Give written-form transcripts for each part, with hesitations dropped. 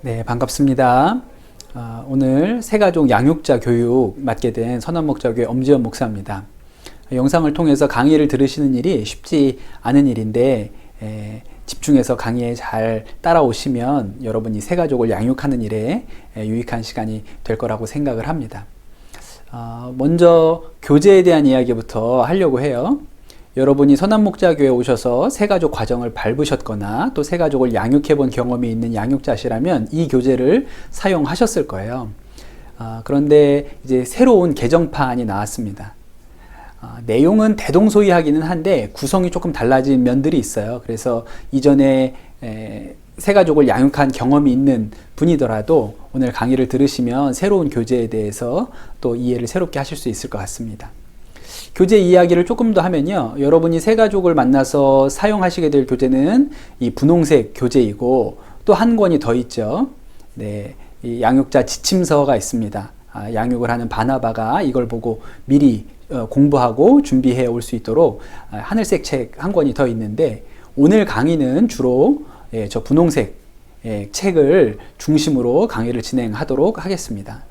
네, 반갑습니다. 오늘 새가족 양육자 교육 맡게 된 선한목자교회 엄지연 목사입니다. 영상을 통해서 강의를 들으시는 일이 쉽지 않은 일인데 집중해서 강의에 잘 따라오시면 여러분이 새가족을 양육하는 일에 유익한 시간이 될 거라고 생각을 합니다. 먼저 교제에 대한 이야기부터 하려고 해요. 여러분이 선한목자교회에 오셔서 새가족 과정을 밟으셨거나 또 새가족을 양육해 본 경험이 있는 양육자시라면 이 교재를 사용하셨을 거예요. 그런데 이제 새로운 개정판이 나왔습니다. 내용은 대동소이하기는 한데 구성이 조금 달라진 면들이 있어요. 그래서 이전에 새가족을 양육한 경험이 있는 분이더라도 오늘 강의를 들으시면 새로운 교재에 대해서 또 이해를 새롭게 하실 수 있을 것 같습니다. 교재 이야기를 조금 더 하면요. 여러분이 새가족을 만나서 사용하시게 될 교재는 이 분홍색 교재이고 또 한 권이 더 있죠. 네, 이 양육자 지침서가 있습니다. 양육을 하는 바나바가 이걸 보고 미리 공부하고 준비해 올 수 있도록 하늘색 책 한 권이 더 있는데 오늘 강의는 주로 저 분홍색 책을 중심으로 강의를 진행하도록 하겠습니다.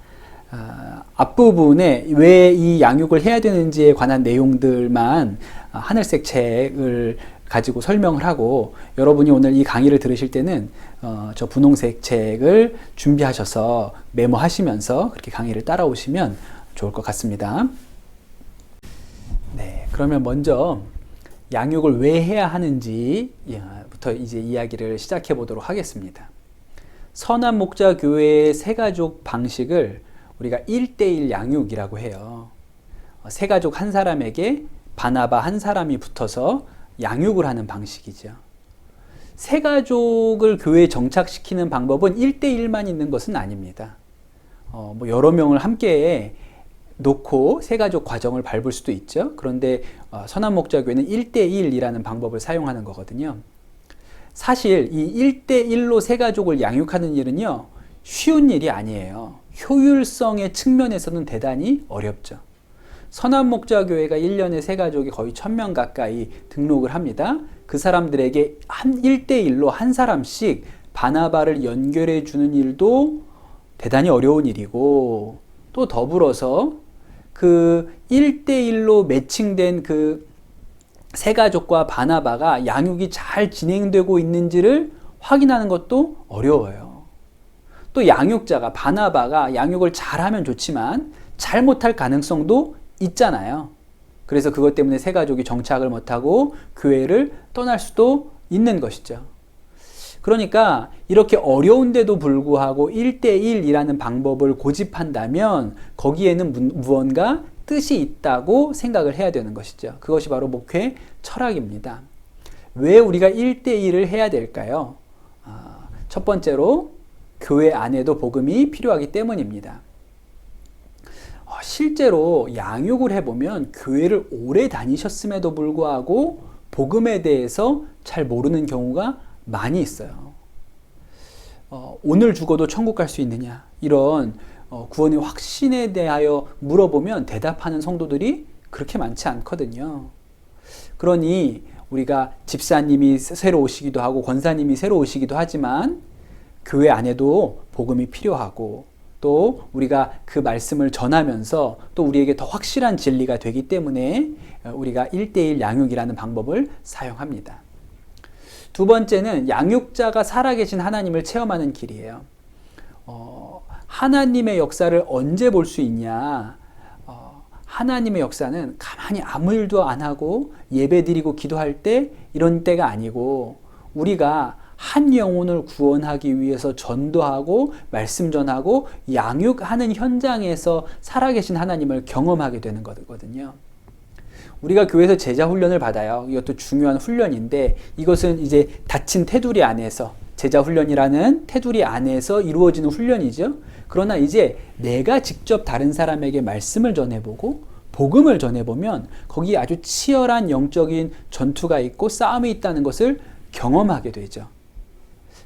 앞부분에 왜 이 양육을 해야 되는지에 관한 내용들만 하늘색 책을 가지고 설명을 하고 여러분이 오늘 이 강의를 들으실 때는 저 분홍색 책을 준비하셔서 메모하시면서 그렇게 강의를 따라오시면 좋을 것 같습니다. 네, 그러면 먼저 양육을 왜 해야 하는지부터 이제 이야기를 시작해 보도록 하겠습니다. 선한목자교회의 새가족 방식을 우리가 1:1 양육이라고 해요. 새가족 한 사람에게 바나바 한 사람이 붙어서 양육을 하는 방식이죠. 새가족을 교회에 정착시키는 방법은 1:1만 있는 것은 아닙니다. 뭐 여러 명을 함께 놓고 새가족 과정을 밟을 수도 있죠. 그런데 선한목자교회는 1:1이라는 방법을 사용하는 거거든요. 사실 이 1:1로 새가족을 양육하는 일은요, 쉬운 일이 아니에요. 효율성의 측면에서는 대단히 어렵죠. 선한목자교회가 1년에 새가족이 거의 1000명 가까이 등록을 합니다. 그 사람들에게 한 1:1로 한 사람씩 바나바를 연결해 주는 일도 대단히 어려운 일이고 또 더불어서 그 1:1로 매칭된 그 새가족과 바나바가 양육이 잘 진행되고 있는지를 확인하는 것도 어려워요. 또 양육자가 바나바가 양육을 잘하면 좋지만 잘못할 가능성도 있잖아요. 그래서 그것 때문에 새가족이 정착을 못하고 교회를 떠날 수도 있는 것이죠. 그러니까 이렇게 어려운데도 불구하고 1:1이라는 방법을 고집한다면 거기에는 무언가 뜻이 있다고 생각을 해야 되는 것이죠. 그것이 바로 목회 철학입니다. 왜 우리가 1:1을 해야 될까요? 첫 번째로 교회 안에도 복음이 필요하기 때문입니다. 실제로 양육을 해보면 교회를 오래 다니셨음에도 불구하고 복음에 대해서 잘 모르는 경우가 많이 있어요. 오늘 죽어도 천국 갈 수 있느냐 이런 구원의 확신에 대하여 물어보면 대답하는 성도들이 그렇게 많지 않거든요. 그러니 우리가 집사님이 새로 오시기도 하고 권사님이 새로 오시기도 하지만 교회 안에도 복음이 필요하고 또 우리가 그 말씀을 전하면서 또 우리에게 더 확실한 진리가 되기 때문에 우리가 1:1 양육이라는 방법을 사용합니다. 두 번째는 양육자가 살아계신 하나님을 체험하는 길이에요. 하나님의 역사를 언제 볼 수 있냐? 하나님의 역사는 가만히 아무 일도 안 하고 예배 드리고 기도할 때 이런 때가 아니고 우리가 한 영혼을 구원하기 위해서 전도하고 말씀 전하고 양육하는 현장에서 살아계신 하나님을 경험하게 되는 거거든요. 우리가 교회에서 제자 훈련을 받아요. 이것도 중요한 훈련인데 이것은 이제 닫힌 테두리 안에서 제자 훈련이라는 테두리 안에서 이루어지는 훈련이죠. 그러나 이제 내가 직접 다른 사람에게 말씀을 전해보고 복음을 전해보면 거기에 아주 치열한 영적인 전투가 있고 싸움이 있다는 것을 경험하게 되죠.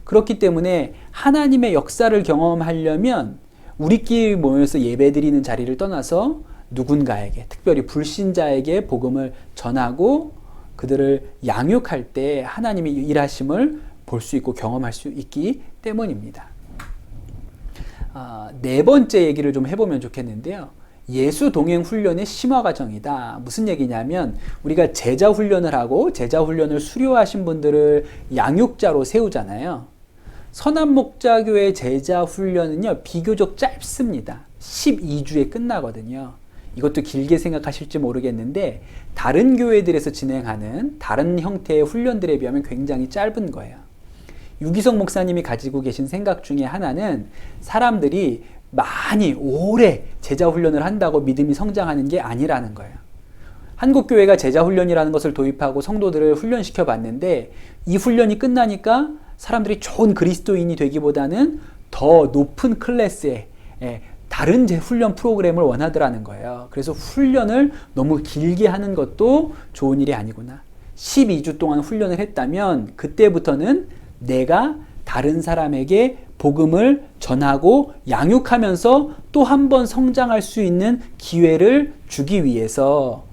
그렇기 때문에 하나님의 역사를 경험하려면 우리끼리 모여서 예배드리는 자리를 떠나서 누군가에게, 특별히 불신자에게 복음을 전하고 그들을 양육할 때 하나님의 일하심을 볼 수 있고 경험할 수 있기 때문입니다. 네 번째 얘기를 좀 해보면 좋겠는데요. 예수 동행 훈련의 심화 과정이다. 무슨 얘기냐면 우리가 제자 훈련을 하고 제자 훈련을 수료하신 분들을 양육자로 세우잖아요. 선한목자교회 제자 훈련은요, 비교적 짧습니다. 12주에 끝나거든요. 이것도 길게 생각하실지 모르겠는데 다른 교회들에서 진행하는 다른 형태의 훈련들에 비하면 굉장히 짧은 거예요. 유기성 목사님이 가지고 계신 생각 중에 하나는 사람들이 많이 오래 제자 훈련을 한다고 믿음이 성장하는 게 아니라는 거예요. 한국교회가 제자 훈련이라는 것을 도입하고 성도들을 훈련시켜 봤는데 이 훈련이 끝나니까 사람들이 좋은 그리스도인이 되기보다는 더 높은 클래스의 다른 훈련 프로그램을 원하더라는 거예요. 그래서 훈련을 너무 길게 하는 것도 좋은 일이 아니구나. 12주 동안 훈련을 했다면 그때부터는 내가 다른 사람에게 복음을 전하고 양육하면서 또 한 번 성장할 수 있는 기회를 주기 위해서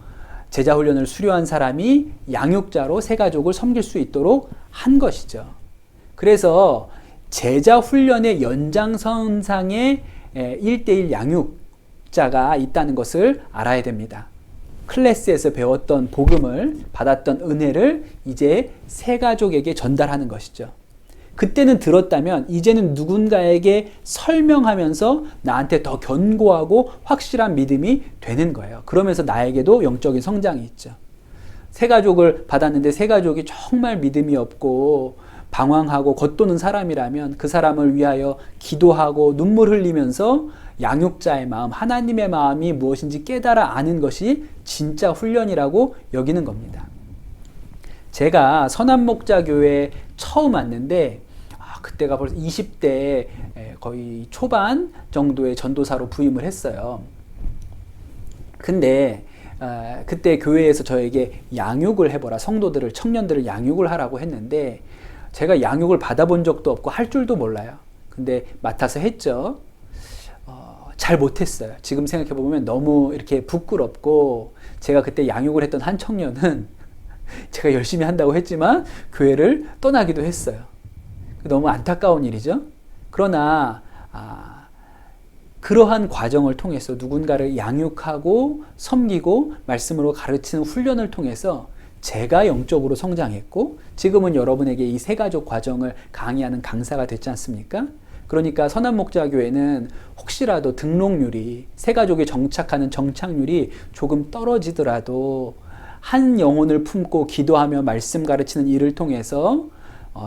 제자 훈련을 수료한 사람이 양육자로 새 가족을 섬길 수 있도록 한 것이죠. 그래서 제자 훈련의 연장선상에 1대1 양육자가 있다는 것을 알아야 됩니다. 클래스에서 배웠던 복음을 받았던 은혜를 이제 새 가족에게 전달하는 것이죠. 그때는 들었다면 이제는 누군가에게 설명하면서 나한테 더 견고하고 확실한 믿음이 되는 거예요. 그러면서 나에게도 영적인 성장이 있죠. 새 가족을 받았는데 새 가족이 정말 믿음이 없고 방황하고 겉도는 사람이라면 그 사람을 위하여 기도하고 눈물 흘리면서 양육자의 마음, 하나님의 마음이 무엇인지 깨달아 아는 것이 진짜 훈련이라고 여기는 겁니다. 제가 선한목자교회에 처음 왔는데 그때가 벌써 20대 거의 초반 정도의 전도사로 부임을 했어요. 근데 그때 교회에서 저에게 양육을 해보라, 성도들을, 청년들을 양육을 하라고 했는데 제가 양육을 받아본 적도 없고 할 줄도 몰라요. 근데 맡아서 했죠. 잘 못했어요. 지금 생각해보면 너무 이렇게 부끄럽고, 제가 그때 양육을 했던 한 청년은 제가 열심히 한다고 했지만 교회를 떠나기도 했어요. 너무 안타까운 일이죠. 그러나 그러한 과정을 통해서 누군가를 양육하고 섬기고 말씀으로 가르치는 훈련을 통해서 제가 영적으로 성장했고 지금은 여러분에게 이 새 가족 과정을 강의하는 강사가 됐지 않습니까? 그러니까 선한목자교회는 혹시라도 등록률이, 새 가족이 정착하는 정착률이 조금 떨어지더라도 한 영혼을 품고 기도하며 말씀 가르치는 일을 통해서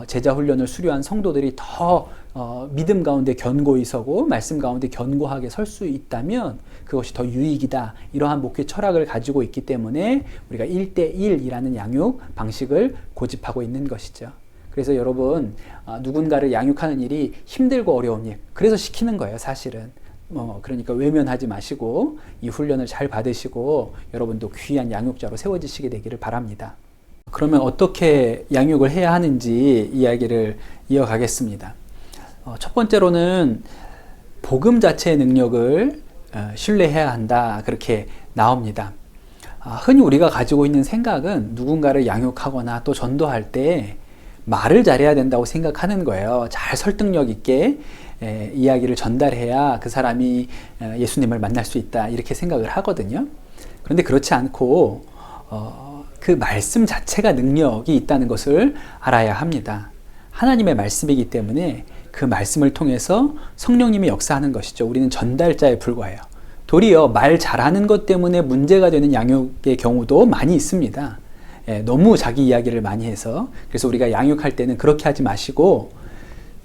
제자 훈련을 수료한 성도들이 더 믿음 가운데 견고히 서고 말씀 가운데 견고하게 설 수 있다면 그것이 더 유익이다. 이러한 목회 철학을 가지고 있기 때문에 우리가 1대1이라는 양육 방식을 고집하고 있는 것이죠. 그래서 여러분, 누군가를 양육하는 일이 힘들고 어려운 일, 그래서 시키는 거예요, 사실은. 그러니까 외면하지 마시고 이 훈련을 잘 받으시고 여러분도 귀한 양육자로 세워지시게 되기를 바랍니다. 그러면 어떻게 양육을 해야 하는지 이야기를 이어가겠습니다. 첫 번째로는 복음 자체의 능력을 신뢰해야 한다, 그렇게 나옵니다. 흔히 우리가 가지고 있는 생각은 누군가를 양육하거나 또 전도할 때 말을 잘해야 된다고 생각하는 거예요. 잘 설득력 있게 이야기를 전달해야 그 사람이 예수님을 만날 수 있다, 이렇게 생각을 하거든요. 그런데 그렇지 않고 그 말씀 자체가 능력이 있다는 것을 알아야 합니다. 하나님의 말씀이기 때문에 그 말씀을 통해서 성령님이 역사하는 것이죠. 우리는 전달자에 불과해요. 도리어 말 잘하는 것 때문에 문제가 되는 양육의 경우도 많이 있습니다. 너무 자기 이야기를 많이 해서. 그래서 우리가 양육할 때는 그렇게 하지 마시고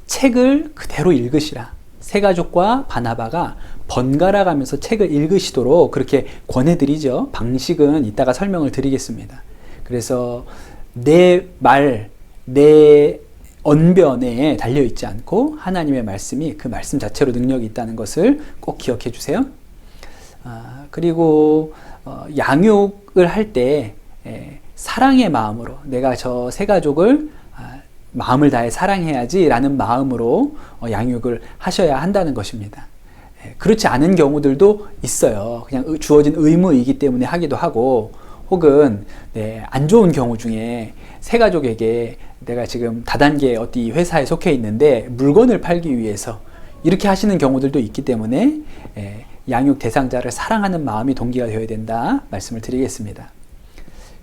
책을 그대로 읽으시라. 새가족과 바나바가 번갈아 가면서 책을 읽으시도록 그렇게 권해드리죠. 방식은 이따가 설명을 드리겠습니다. 그래서 내 말, 내 언변에 달려있지 않고 하나님의 말씀이 그 말씀 자체로 능력이 있다는 것을 꼭 기억해 주세요. 그리고 양육을 할 때 사랑의 마음으로, 내가 저 새 가족을 마음을 다해 사랑해야지 라는 마음으로 양육을 하셔야 한다는 것입니다. 그렇지 않은 경우들도 있어요. 그냥 주어진 의무이기 때문에 하기도 하고, 혹은 안 좋은 경우 중에 새 가족에게 내가 지금 다단계 어디 회사에 속해 있는데 물건을 팔기 위해서 이렇게 하시는 경우들도 있기 때문에 양육 대상자를 사랑하는 마음이 동기가 되어야 된다 말씀을 드리겠습니다.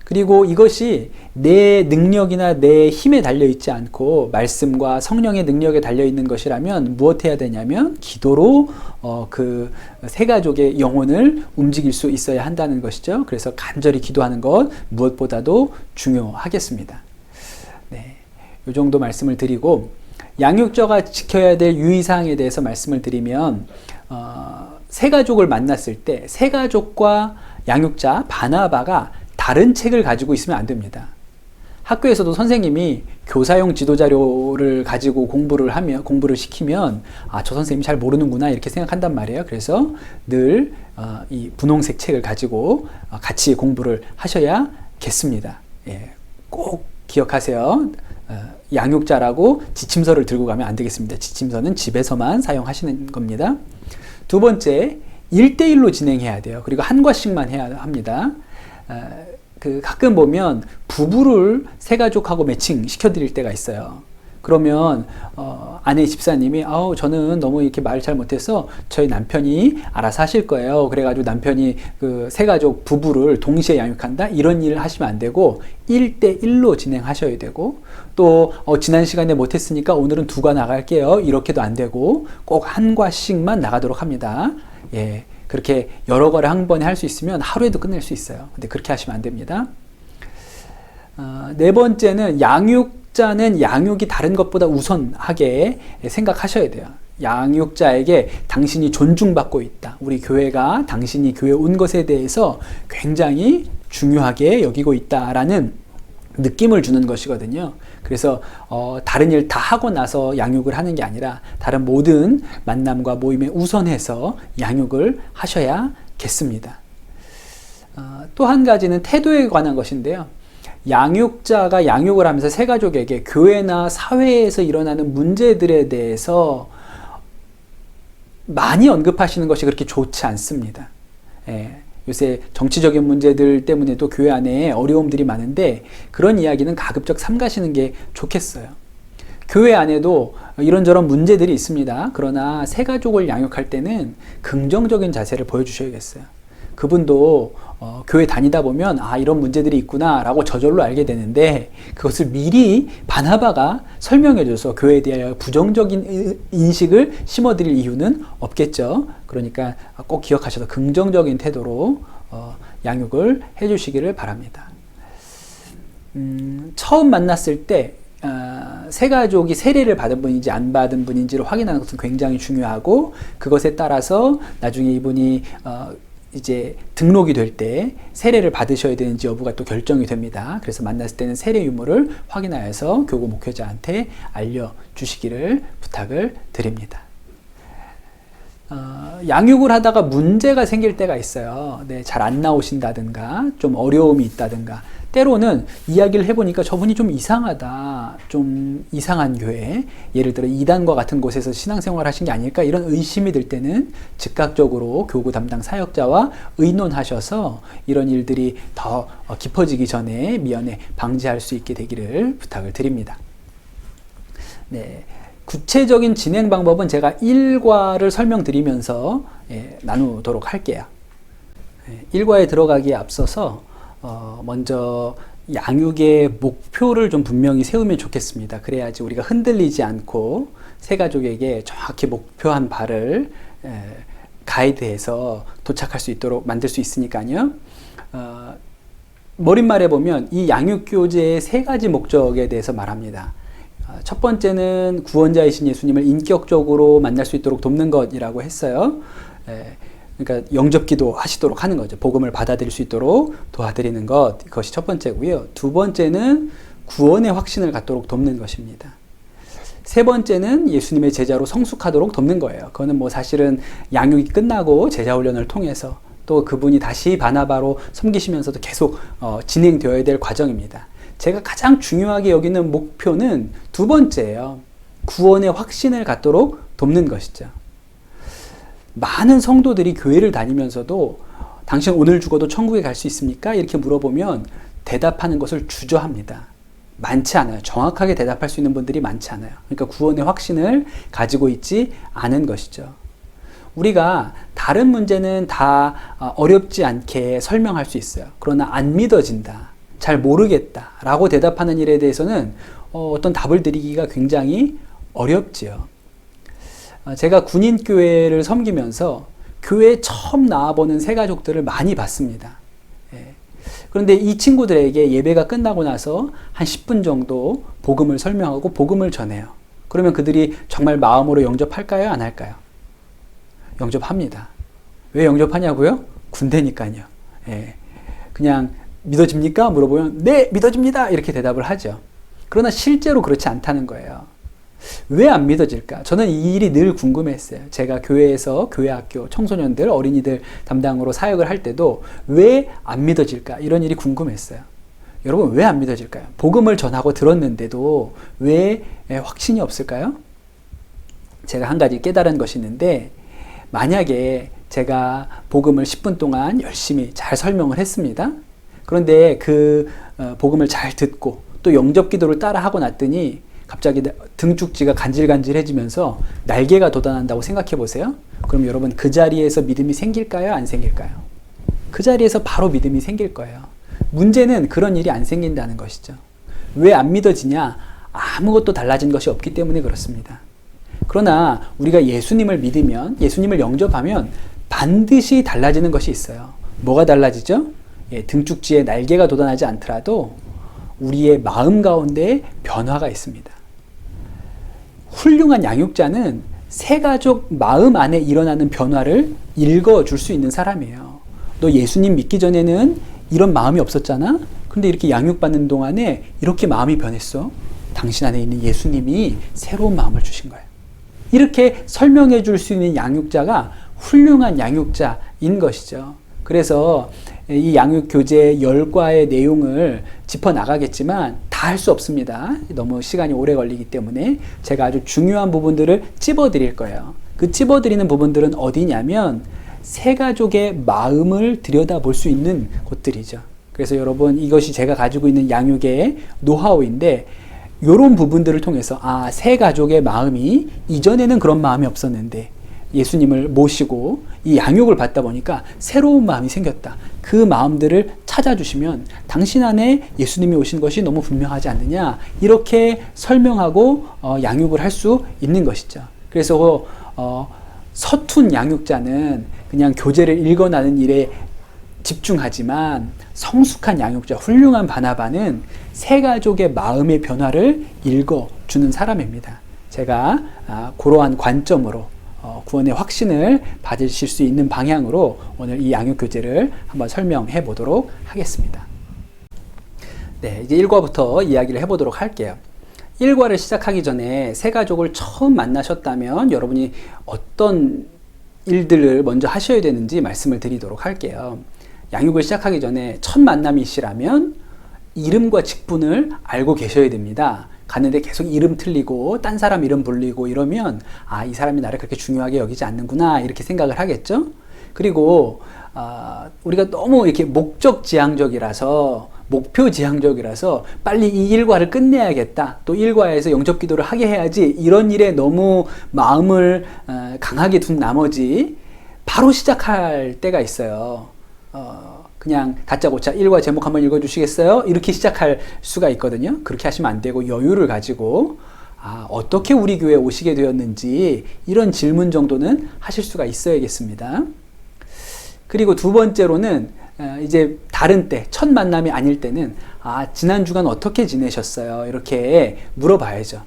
그리고 이것이 내 능력이나 내 힘에 달려있지 않고 말씀과 성령의 능력에 달려있는 것이라면 무엇 해야 되냐면 기도로 그 세 가족의 영혼을 움직일 수 있어야 한다는 것이죠. 그래서 간절히 기도하는 것 무엇보다도 중요하겠습니다. 네, 이 정도 말씀을 드리고 양육자가 지켜야 될 유의사항에 대해서 말씀을 드리면 세 가족을 만났을 때 세 가족과 양육자 바나바가 다른 책을 가지고 있으면 안 됩니다. 학교에서도 선생님이 교사용 지도자료를 가지고 공부를 시키면 저 선생님이 잘 모르는구나 이렇게 생각한단 말이에요. 그래서 늘 이 분홍색 책을 가지고 같이 공부를 하셔야겠습니다. 예, 꼭 기억하세요. 양육자라고 지침서를 들고 가면 안 되겠습니다. 지침서는 집에서만 사용하시는 겁니다. 두 번째, 1대1로 진행해야 돼요. 그리고 한 과씩만 해야 합니다. 가끔 보면 부부를 세 가족하고 매칭 시켜드릴 때가 있어요. 그러면 아내 집사님이 저는 너무 이렇게 말을 잘 못해서 저희 남편이 알아서 하실 거예요. 그래가지고 남편이 그 세 가족 부부를 동시에 양육한다? 이런 일을 하시면 안 되고 1대1로 진행하셔야 되고 또 지난 시간에 못했으니까 오늘은 두가 나갈게요. 이렇게도 안 되고 꼭 한 과씩만 나가도록 합니다. 예. 그렇게 여러 과를 한 번에 할 수 있으면 하루에도 끝낼 수 있어요. 근데 그렇게 하시면 안 됩니다. 네 번째는 양육자는 양육이 다른 것보다 우선하게 생각하셔야 돼요. 양육자에게 당신이 존중받고 있다. 우리 교회가 당신이 교회 온 것에 대해서 굉장히 중요하게 여기고 있다라는 느낌을 주는 것이거든요. 그래서 다른 일 다 하고 나서 양육을 하는 게 아니라 다른 모든 만남과 모임에 우선해서 양육을 하셔야겠습니다. 또 한 가지는 태도에 관한 것인데요. 양육자가 양육을 하면서 세 가족에게 교회나 사회에서 일어나는 문제들에 대해서 많이 언급하시는 것이 그렇게 좋지 않습니다. 예. 요새 정치적인 문제들 때문에도 교회 안에 어려움들이 많은데 그런 이야기는 가급적 삼가시는 게 좋겠어요. 교회 안에도 이런저런 문제들이 있습니다. 그러나 새 가족을 양육할 때는 긍정적인 자세를 보여주셔야겠어요. 그분도 교회 다니다 보면 이런 문제들이 있구나 라고 저절로 알게 되는데 그것을 미리 바나바가 설명해줘서 교회에 대하여 부정적인 인식을 심어드릴 이유는 없겠죠. 그러니까 꼭 기억하셔서 긍정적인 태도로 양육을 해주시기를 바랍니다. 처음 만났을 때 세 가족이 세례를 받은 분인지 안 받은 분인지를 확인하는 것은 굉장히 중요하고 그것에 따라서 나중에 이분이 이제 등록이 될 때 세례를 받으셔야 되는지 여부가 또 결정이 됩니다. 그래서 만났을 때는 세례 유무를 확인하여서 교구 목회자한테 알려주시기를 부탁을 드립니다. 양육을 하다가 문제가 생길 때가 있어요. 네, 잘 안 나오신다든가 좀 어려움이 있다든가 때로는 이야기를 해보니까 저분이 좀 이상하다, 좀 이상한 교회, 예를 들어 이단과 같은 곳에서 신앙생활 하신 게 아닐까 이런 의심이 들 때는 즉각적으로 교구 담당 사역자와 의논하셔서 이런 일들이 더 깊어지기 전에 미연에 방지할 수 있게 되기를 부탁을 드립니다. 네. 구체적인 진행 방법은 제가 1과를 설명드리면서 나누도록 할게요. 1과에 들어가기에 앞서서 먼저 양육의 목표를 좀 분명히 세우면 좋겠습니다. 그래야지 우리가 흔들리지 않고 새 가족에게 정확히 목표한 바를 가이드해서 도착할 수 있도록 만들 수 있으니까요. 머릿말에 보면 이 양육교제의 세 가지 목적에 대해서 말합니다. 첫 번째는 구원자이신 예수님을 인격적으로 만날 수 있도록 돕는 것이라고 했어요. 그러니까 영접기도 하시도록 하는 거죠. 복음을 받아들일 수 있도록 도와드리는 것, 그것이 첫 번째고요. 두 번째는 구원의 확신을 갖도록 돕는 것입니다. 세 번째는 예수님의 제자로 성숙하도록 돕는 거예요. 그거는 뭐 사실은 양육이 끝나고 제자 훈련을 통해서 또 그분이 다시 바나바로 섬기시면서도 계속 진행되어야 될 과정입니다. 제가 가장 중요하게 여기는 목표는 두 번째예요. 구원의 확신을 갖도록 돕는 것이죠. 많은 성도들이 교회를 다니면서도 당신 오늘 죽어도 천국에 갈 수 있습니까? 이렇게 물어보면 대답하는 것을 주저합니다. 많지 않아요. 정확하게 대답할 수 있는 분들이 많지 않아요. 그러니까 구원의 확신을 가지고 있지 않은 것이죠. 우리가 다른 문제는 다 어렵지 않게 설명할 수 있어요. 그러나 안 믿어진다, 잘 모르겠다 라고 대답하는 일에 대해서는 어떤 답을 드리기가 굉장히 어렵지요. 제가 군인교회를 섬기면서 교회에 처음 나와보는 새가족들을 많이 봤습니다. 그런데 이 친구들에게 예배가 끝나고 나서 한 10분 정도 복음을 설명하고 복음을 전해요. 그러면 그들이 정말 마음으로 영접할까요? 안 할까요? 영접합니다. 왜 영접하냐고요? 군대니까요. 그냥 믿어집니까? 물어보면 네, 믿어집니다. 이렇게 대답을 하죠. 그러나 실제로 그렇지 않다는 거예요. 왜 안 믿어질까? 저는 이 일이 늘 궁금했어요. 제가 교회에서 교회학교 청소년들, 어린이들 담당으로 사역을 할 때도 왜 안 믿어질까? 이런 일이 궁금했어요. 여러분, 왜 안 믿어질까요? 복음을 전하고 들었는데도 왜 확신이 없을까요? 제가 한 가지 깨달은 것이 있는데, 만약에 제가 복음을 10분 동안 열심히 잘 설명을 했습니다. 그런데 그 복음을 잘 듣고 또 영접 기도를 따라 하고 났더니 갑자기 등축지가 간질간질해지면서 날개가 돋아난다고 생각해 보세요. 그럼 여러분, 그 자리에서 믿음이 생길까요? 안 생길까요? 그 자리에서 바로 믿음이 생길 거예요. 문제는 그런 일이 안 생긴다는 것이죠. 왜 안 믿어지냐? 아무것도 달라진 것이 없기 때문에 그렇습니다. 그러나 우리가 예수님을 믿으면, 예수님을 영접하면 반드시 달라지는 것이 있어요. 뭐가 달라지죠? 등축지에 날개가 돋아나지 않더라도 우리의 마음 가운데 변화가 있습니다. 훌륭한 양육자는 새가족 마음 안에 일어나는 변화를 읽어줄 수 있는 사람이에요. 너 예수님 믿기 전에는 이런 마음이 없었잖아? 근데 이렇게 양육받는 동안에 이렇게 마음이 변했어. 당신 안에 있는 예수님이 새로운 마음을 주신 거예요. 이렇게 설명해 줄 수 있는 양육자가 훌륭한 양육자인 것이죠. 그래서 이 양육교재 10과의 내용을 짚어나가겠지만 다 할 수 없습니다. 너무 시간이 오래 걸리기 때문에 제가 아주 중요한 부분들을 찝어드릴 거예요. 그 찝어드리는 부분들은 어디냐면 새가족의 마음을 들여다볼 수 있는 곳들이죠. 그래서 여러분, 이것이 제가 가지고 있는 양육의 노하우인데, 이런 부분들을 통해서 새가족의 마음이 이전에는 그런 마음이 없었는데 예수님을 모시고 이 양육을 받다 보니까 새로운 마음이 생겼다. 그 마음들을 찾아주시면 당신 안에 예수님이 오신 것이 너무 분명하지 않느냐, 이렇게 설명하고 양육을 할 수 있는 것이죠. 그래서 서툰 양육자는 그냥 교재를 읽어나는 일에 집중하지만 성숙한 양육자, 훌륭한 바나바는 새가족의 마음의 변화를 읽어주는 사람입니다. 제가 그러한 관점으로 구원의 확신을 받으실 수 있는 방향으로 오늘 이 양육교재를 한번 설명해 보도록 하겠습니다. 네, 이제 1과부터 이야기를 해보도록 할게요. 1과를 시작하기 전에 새가족을 처음 만나셨다면 여러분이 어떤 일들을 먼저 하셔야 되는지 말씀을 드리도록 할게요. 양육을 시작하기 전에 첫 만남이시라면 이름과 직분을 알고 계셔야 됩니다. 갔는데 계속 이름 틀리고 딴 사람 이름 불리고 이러면 이 사람이 나를 그렇게 중요하게 여기지 않는구나, 이렇게 생각을 하겠죠. 그리고 우리가 너무 이렇게 목적지향적이라서, 목표지향적이라서 빨리 이 일과를 끝내야겠다, 또 일과에서 영접 기도를 하게 해야지, 이런 일에 너무 마음을 강하게 둔 나머지 바로 시작할 때가 있어요. 그냥 다짜고짜 1과 제목 한번 읽어주시겠어요? 이렇게 시작할 수가 있거든요. 그렇게 하시면 안 되고 여유를 가지고 어떻게 우리 교회에 오시게 되었는지 이런 질문 정도는 하실 수가 있어야겠습니다. 그리고 두 번째로는 이제 다른 때, 첫 만남이 아닐 때는 지난 주간 어떻게 지내셨어요? 이렇게 물어봐야죠.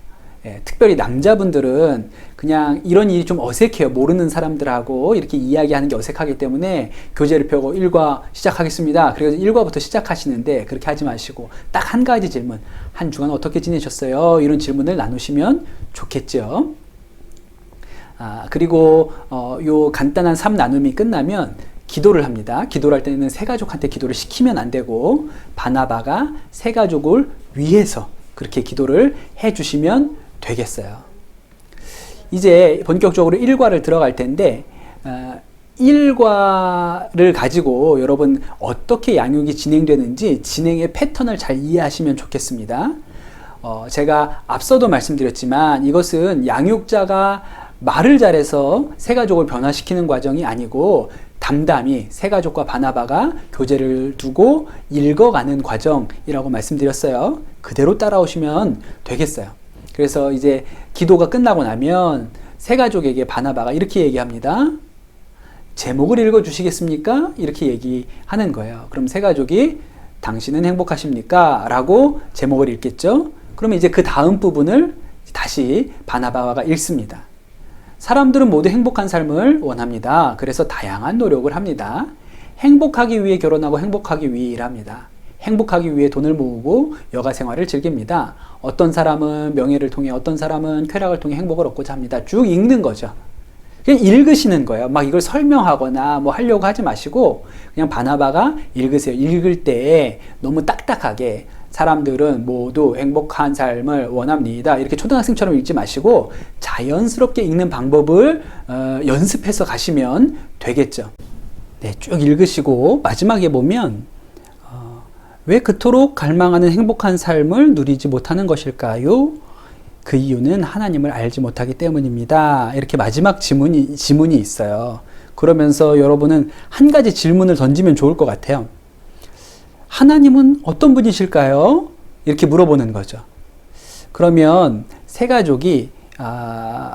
특별히 남자분들은 그냥 이런 일이 좀 어색해요. 모르는 사람들하고 이렇게 이야기하는 게 어색하기 때문에 교재를 펴고 1과 시작하겠습니다. 그래서 1과부터 시작하시는데 그렇게 하지 마시고 딱 한 가지 질문, 한 주간 어떻게 지내셨어요? 이런 질문을 나누시면 좋겠죠. 그리고 요 간단한 3나눔이 끝나면 기도를 합니다. 기도를 할 때는 새가족한테 기도를 시키면 안 되고 바나바가 새가족을 위해서 그렇게 기도를 해주시면 되겠어요. 이제 본격적으로 1과를 들어갈 텐데 1과를 가지고 여러분 어떻게 양육이 진행되는지 진행의 패턴을 잘 이해하시면 좋겠습니다. 제가 앞서도 말씀드렸지만 이것은 양육자가 말을 잘해서 새 가족을 변화시키는 과정이 아니고 담담히 새 가족과 바나바가 교제를 두고 읽어가는 과정이라고 말씀드렸어요. 그대로 따라오시면 되겠어요. 그래서 이제 기도가 끝나고 나면 새 가족에게 바나바가 이렇게 얘기합니다. 제목을 읽어주시겠습니까? 이렇게 얘기하는 거예요. 그럼 새 가족이 당신은 행복하십니까? 라고 제목을 읽겠죠. 그러면 이제 그 다음 부분을 다시 바나바가 읽습니다. 사람들은 모두 행복한 삶을 원합니다. 그래서 다양한 노력을 합니다. 행복하기 위해 결혼하고 행복하기 위해 일합니다. 행복하기 위해 돈을 모으고 여가 생활을 즐깁니다. 어떤 사람은 명예를 통해, 어떤 사람은 쾌락을 통해 행복을 얻고자 합니다. 쭉 읽는 거죠. 그냥 읽으시는 거예요. 막 이걸 설명하거나 뭐 하려고 하지 마시고 그냥 바나바가 읽으세요. 읽을 때 너무 딱딱하게 사람들은 모두 행복한 삶을 원합니다. 이렇게 초등학생처럼 읽지 마시고 자연스럽게 읽는 방법을 연습해서 가시면 되겠죠. 네, 쭉 읽으시고 마지막에 보면 왜 그토록 갈망하는 행복한 삶을 누리지 못하는 것일까요? 그 이유는 하나님을 알지 못하기 때문입니다. 이렇게 마지막 지문이 있어요. 그러면서 여러분은 한 가지 질문을 던지면 좋을 것 같아요. 하나님은 어떤 분이실까요? 이렇게 물어보는 거죠. 그러면 새 가족이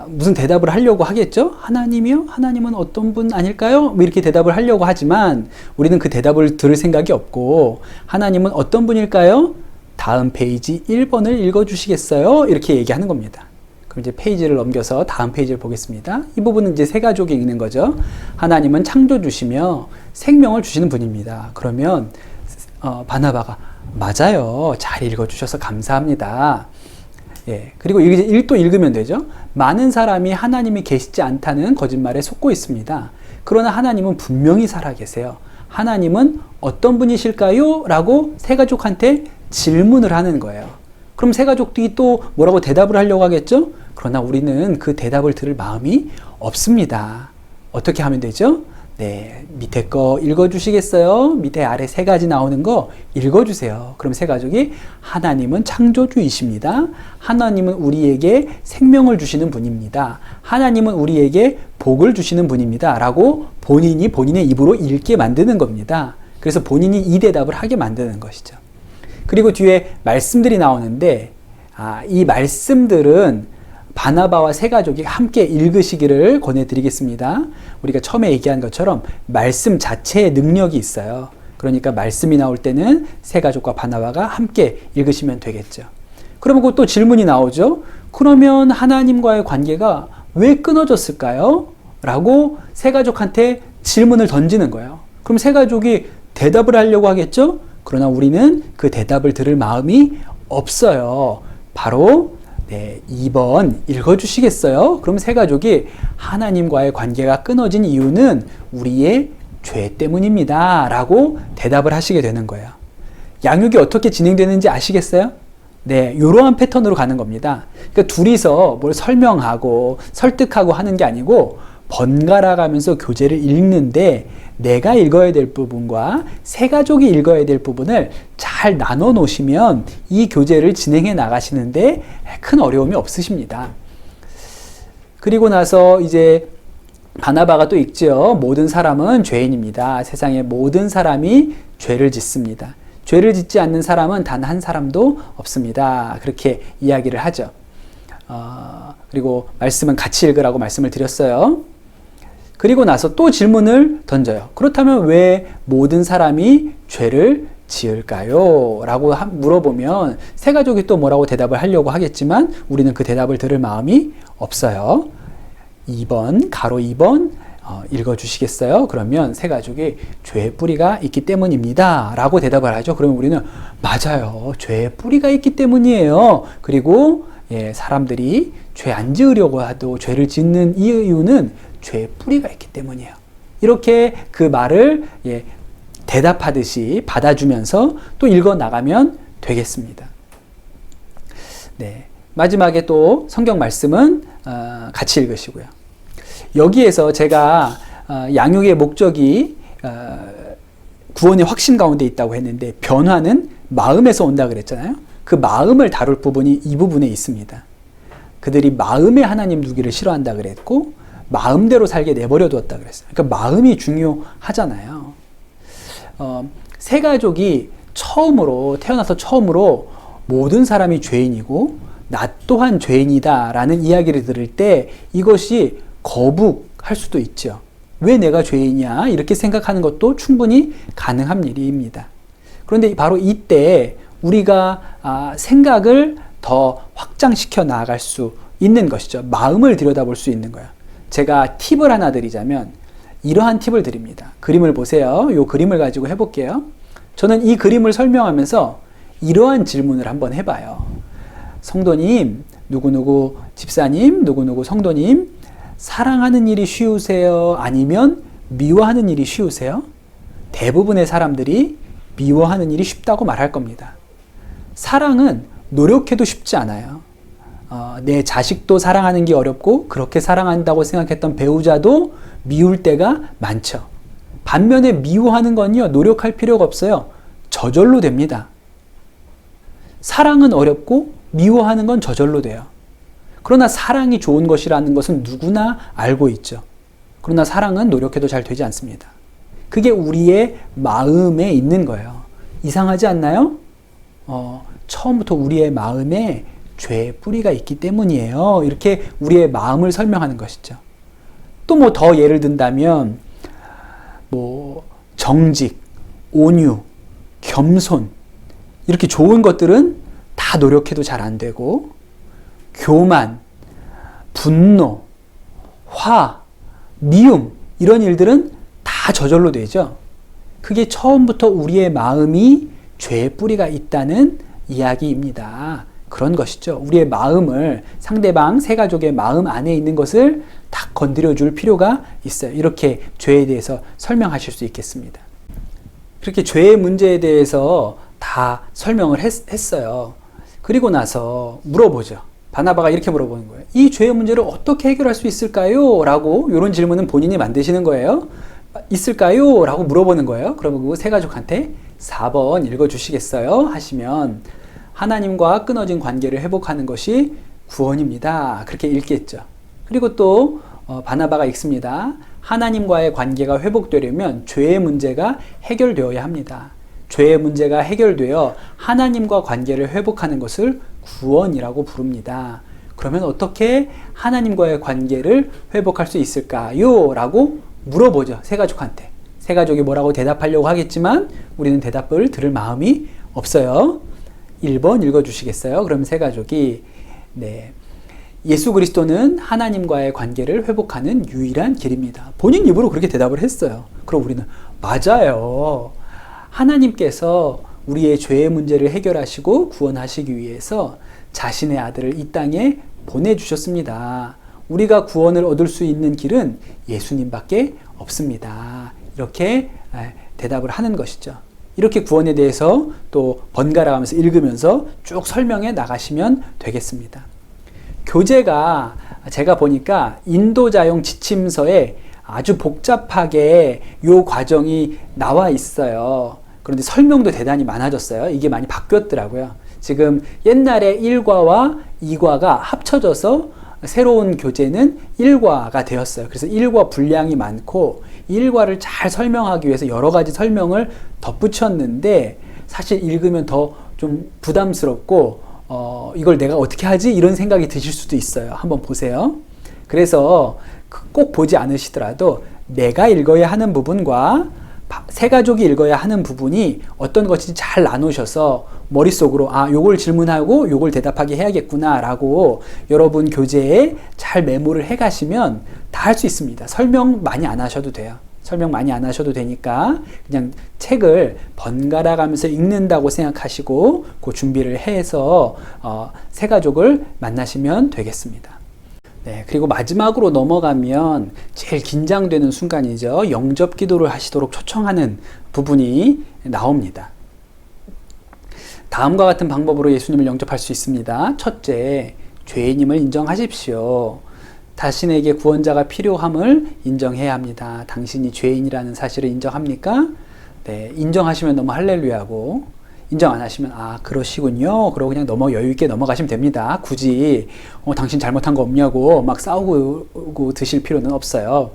무슨 대답을 하려고 하겠죠? 하나님이요? 하나님은 어떤 분 아닐까요? 뭐 이렇게 대답을 하려고 하지만 우리는 그 대답을 들을 생각이 없고 하나님은 어떤 분일까요? 다음 페이지 1번을 읽어주시겠어요? 이렇게 얘기하는 겁니다. 그럼 이제 페이지를 넘겨서 다음 페이지를 보겠습니다. 이 부분은 이제 새 가족이 읽는 거죠. 하나님은 창조주시며 생명을 주시는 분입니다. 그러면 바나바가 맞아요. 잘 읽어주셔서 감사합니다. 예, 그리고 이제 또 읽으면 되죠. 많은 사람이 하나님이 계시지 않다는 거짓말에 속고 있습니다. 그러나 하나님은 분명히 살아계세요. 하나님은 어떤 분이실까요? 라고 새 가족한테 질문을 하는 거예요. 그럼 새 가족들이 또 뭐라고 대답을 하려고 하겠죠? 그러나 우리는 그 대답을 들을 마음이 없습니다. 어떻게 하면 되죠? 네, 밑에 거 읽어주시겠어요? 밑에 아래 세 가지 나오는 거 읽어주세요. 그럼 새 가족이 하나님은 창조주이십니다. 하나님은 우리에게 생명을 주시는 분입니다. 하나님은 우리에게 복을 주시는 분입니다. 라고 본인이 본인의 입으로 읽게 만드는 겁니다. 그래서 본인이 이 대답을 하게 만드는 것이죠. 그리고 뒤에 말씀들이 나오는데 이 말씀들은 바나바와 새 가족이 함께 읽으시기를 권해드리겠습니다. 우리가 처음에 얘기한 것처럼 말씀 자체에 능력이 있어요. 그러니까 말씀이 나올 때는 새 가족과 바나바가 함께 읽으시면 되겠죠. 그러면 또 질문이 나오죠. 그러면 하나님과의 관계가 왜 끊어졌을까요? 라고 새 가족한테 질문을 던지는 거예요. 그럼 새 가족이 대답을 하려고 하겠죠? 그러나 우리는 그 대답을 들을 마음이 없어요. 바로 2번 읽어주시겠어요? 그럼 새 가족이 하나님과의 관계가 끊어진 이유는 우리의 죄 때문입니다. 라고 대답을 하시게 되는 거예요. 양육이 어떻게 진행되는지 아시겠어요? 네, 이러한 패턴으로 가는 겁니다. 그러니까 둘이서 뭘 설명하고 설득하고 하는 게 아니고 번갈아 가면서 교재를 읽는데 내가 읽어야 될 부분과 새 가족이 읽어야 될 부분을 잘 나눠 놓으시면 이 교재를 진행해 나가시는데 큰 어려움이 없으십니다. 그리고 나서 이제 바나바가 또 읽죠. 모든 사람은 죄인입니다. 세상의 모든 사람이 죄를 짓습니다. 죄를 짓지 않는 사람은 단 한 사람도 없습니다. 그렇게 이야기를 하죠. 그리고 말씀은 같이 읽으라고 말씀을 드렸어요. 그리고 나서 또 질문을 던져요. 그렇다면 왜 모든 사람이 죄를 지을까요? 라고 물어보면 새 가족이 또 뭐라고 대답을 하려고 하겠지만 우리는 그 대답을 들을 마음이 없어요. 2번, 가로 2번 읽어주시겠어요? 그러면 새 가족이 죄의 뿌리가 있기 때문입니다. 라고 대답을 하죠. 그러면 우리는 맞아요. 죄의 뿌리가 있기 때문이에요. 그리고 사람들이 죄 안 지으려고 해도 죄를 짓는 이유는 죄의 뿌리가 있기 때문이에요. 이렇게 그 말을 대답하듯이 받아주면서 또 읽어 나가면 되겠습니다. 네, 마지막에 또 성경 말씀은 같이 읽으시고요. 여기에서 제가 양육의 목적이 구원의 확신 가운데 있다고 했는데 변화는 마음에서 온다 그랬잖아요. 그 마음을 다룰 부분이 이 부분에 있습니다. 그들이 마음의 하나님 두기를 싫어한다 그랬고 마음대로 살게 내버려 두었다 그랬어요. 그러니까 마음이 중요하잖아요. 세 가족이 태어나서 처음으로 모든 사람이 죄인이고 나 또한 죄인이다 라는 이야기를 들을 때 이것이 거북할 수도 있죠. 왜 내가 죄인이야? 이렇게 생각하는 것도 충분히 가능한 일입니다. 그런데 바로 이때 우리가 생각을 더 확장시켜 나아갈 수 있는 것이죠. 마음을 들여다볼 수 있는 거예요. 제가 팁을 하나 드리자면 이러한 팁을 드립니다. 그림을 보세요. 이 그림을 가지고 해볼게요. 저는 이 그림을 설명하면서 이러한 질문을 한번 해봐요. 성도님, 누구누구 집사님, 누구누구 성도님, 사랑하는 일이 쉬우세요? 아니면 미워하는 일이 쉬우세요? 대부분의 사람들이 미워하는 일이 쉽다고 말할 겁니다. 사랑은 노력해도 쉽지 않아요. 내 자식도 사랑하는 게 어렵고 그렇게 사랑한다고 생각했던 배우자도 미울 때가 많죠. 반면에 미워하는 건요, 노력할 필요가 없어요. 저절로 됩니다. 사랑은 어렵고 미워하는 건 저절로 돼요. 그러나 사랑이 좋은 것이라는 것은 누구나 알고 있죠. 그러나 사랑은 노력해도 잘 되지 않습니다. 그게 우리의 마음에 있는 거예요. 이상하지 않나요? 처음부터 우리의 마음에 죄의 뿌리가 있기 때문이에요. 이렇게 우리의 마음을 설명하는 것이죠. 또 뭐 더 예를 든다면 정직, 온유, 겸손 이렇게 좋은 것들은 다 노력해도 잘 안 되고 교만, 분노, 화, 미움 이런 일들은 다 저절로 되죠. 그게 처음부터 우리의 마음이 죄의 뿌리가 있다는 이야기입니다. 그런 것이죠. 우리의 마음을 상대방 세 가족의 마음 안에 있는 것을 다 건드려 줄 필요가 있어요. 이렇게 죄에 대해서 설명하실 수 있겠습니다. 그렇게 죄의 문제에 대해서 다 설명을 했어요. 그리고 나서 물어보죠. 바나바가 이렇게 물어보는 거예요. 이 죄의 문제를 어떻게 해결할 수 있을까요? 라고 이런 질문은 본인이 만드시는 거예요. 있을까요? 라고 물어보는 거예요. 그러면 그 세 가족한테 4번 읽어주시겠어요? 하시면 하나님과 끊어진 관계를 회복하는 것이 구원입니다. 그렇게 읽겠죠. 그리고 또 바나바가 읽습니다. 하나님과의 관계가 회복되려면 죄의 문제가 해결되어야 합니다. 죄의 문제가 해결되어 하나님과 관계를 회복하는 것을 구원이라고 부릅니다. 그러면 어떻게 하나님과의 관계를 회복할 수 있을까요? 라고 물어보죠. 세 가족한테. 세 가족이 뭐라고 대답하려고 하겠지만 우리는 대답을 들을 마음이 없어요. 1번 읽어주시겠어요? 그럼 세 가족이 예수 그리스도는 하나님과의 관계를 회복하는 유일한 길입니다. 본인 입으로 그렇게 대답을 했어요. 그럼 우리는 맞아요. 하나님께서 우리의 죄의 문제를 해결하시고 구원하시기 위해서 자신의 아들을 이 땅에 보내주셨습니다. 우리가 구원을 얻을 수 있는 길은 예수님밖에 없습니다. 이렇게 대답을 하는 것이죠. 이렇게 구원에 대해서 또 번갈아 가면서 읽으면서 쭉 설명해 나가시면 되겠습니다. 교재가 제가 보니까 인도자용 지침서에 아주 복잡하게 이 과정이 나와 있어요. 그런데 설명도 대단히 많아졌어요. 이게 많이 바뀌었더라고요. 지금 옛날에 1과와 2과가 합쳐져서 새로운 교재는 1과가 되었어요. 그래서 1과 분량이 많고 1과를 잘 설명하기 위해서 여러 가지 설명을 덧붙였는데 사실 읽으면 더 좀 부담스럽고 이걸 내가 어떻게 하지? 이런 생각이 드실 수도 있어요. 한번 보세요. 그래서 꼭 보지 않으시더라도 내가 읽어야 하는 부분과 세 가족이 읽어야 하는 부분이 어떤 것인지 잘 나누셔서 머릿속으로 요걸 질문하고 요걸 대답하게 해야겠구나 라고 여러분 교재에 잘 메모를 해 가시면 다 할 수 있습니다. 설명 많이 안 하셔도 돼요. 설명 많이 안 하셔도 되니까 그냥 책을 번갈아 가면서 읽는다고 생각하시고 그 준비를 해서 세 가족을 만나시면 되겠습니다. 그리고 마지막으로 넘어가면 제일 긴장되는 순간이죠. 영접 기도를 하시도록 초청하는 부분이 나옵니다. 다음과 같은 방법으로 예수님을 영접할 수 있습니다. 첫째, 죄인임을 인정하십시오. 자신에게 구원자가 필요함을 인정해야 합니다. 당신이 죄인이라는 사실을 인정합니까? 인정하시면 너무 할렐루야고, 인정 안 하시면 아 그러시군요. 그러고 그냥 여유 있게 넘어가시면 됩니다. 굳이 당신 잘못한 거 없냐고 막 싸우고 드실 필요는 없어요.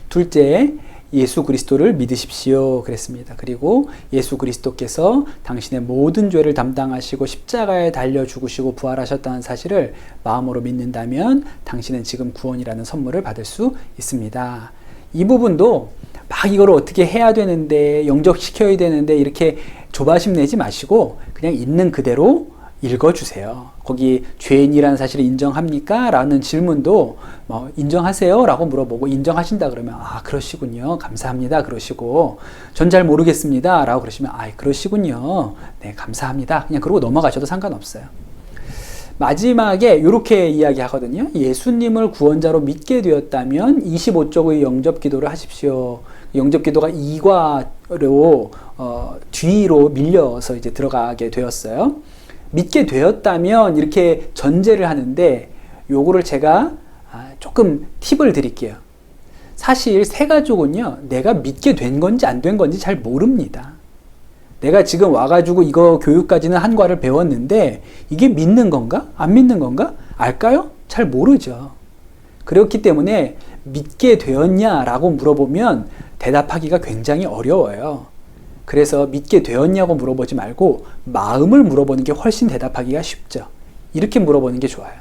둘째, 예수 그리스도를 믿으십시오. 그랬습니다. 그리고 예수 그리스도께서 당신의 모든 죄를 담당하시고 십자가에 달려 죽으시고 부활하셨다는 사실을 마음으로 믿는다면 당신은 지금 구원이라는 선물을 받을 수 있습니다. 이 부분도 막 이걸 어떻게 해야 되는데 영접시켜야 되는데 이렇게 조바심 내지 마시고 그냥 있는 그대로 읽어주세요. 거기 죄인이라는 사실을 인정합니까? 라는 질문도 인정하세요? 라고 물어보고 인정하신다 그러면 아 그러시군요. 감사합니다. 그러시고 전 잘 모르겠습니다. 라고 그러시면 아 그러시군요. 네 감사합니다. 그냥 그러고 넘어가셔도 상관없어요. 마지막에 이렇게 이야기하거든요. 예수님을 구원자로 믿게 되었다면 25쪽의 영접 기도를 하십시오. 영접 기도가 2과로 뒤로 밀려서 이제 들어가게 되었어요. 믿게 되었다면 이렇게 전제를 하는데 요거를 제가 조금 팁을 드릴게요. 사실 새가족은요, 내가 믿게 된 건지 안 된 건지 잘 모릅니다. 내가 지금 와가지고 이거 교육까지는 한 과를 배웠는데 이게 믿는 건가? 안 믿는 건가? 알까요? 잘 모르죠. 그렇기 때문에 믿게 되었냐라고 물어보면 대답하기가 굉장히 어려워요. 그래서 믿게 되었냐고 물어보지 말고 마음을 물어보는 게 훨씬 대답하기가 쉽죠. 이렇게 물어보는 게 좋아요.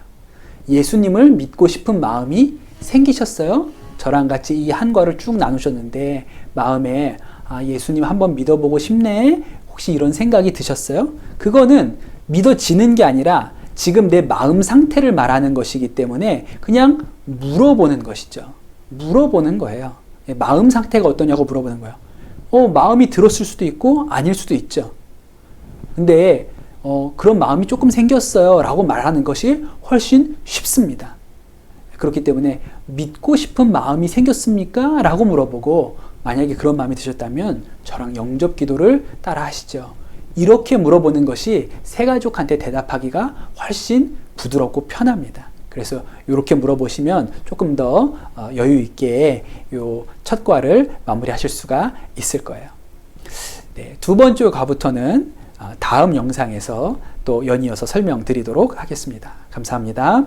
예수님을 믿고 싶은 마음이 생기셨어요? 저랑 같이 이 한 과를 쭉 나누셨는데 마음에 예수님 한번 믿어보고 싶네? 혹시 이런 생각이 드셨어요? 그거는 믿어지는 게 아니라 지금 내 마음 상태를 말하는 것이기 때문에 그냥 물어보는 것이죠. 물어보는 거예요. 마음 상태가 어떠냐고 물어보는 거예요. 마음이 들었을 수도 있고 아닐 수도 있죠. 근데 그런 마음이 조금 생겼어요 라고 말하는 것이 훨씬 쉽습니다. 그렇기 때문에 믿고 싶은 마음이 생겼습니까? 라고 물어보고 만약에 그런 마음이 드셨다면 저랑 영접 기도를 따라 하시죠. 이렇게 물어보는 것이 새가족한테 대답하기가 훨씬 부드럽고 편합니다. 그래서 이렇게 물어보시면 조금 더 여유 있게 요 첫 과를 마무리하실 수가 있을 거예요. 네, 두 번째 과부터는 다음 영상에서 또 연이어서 설명드리도록 하겠습니다. 감사합니다.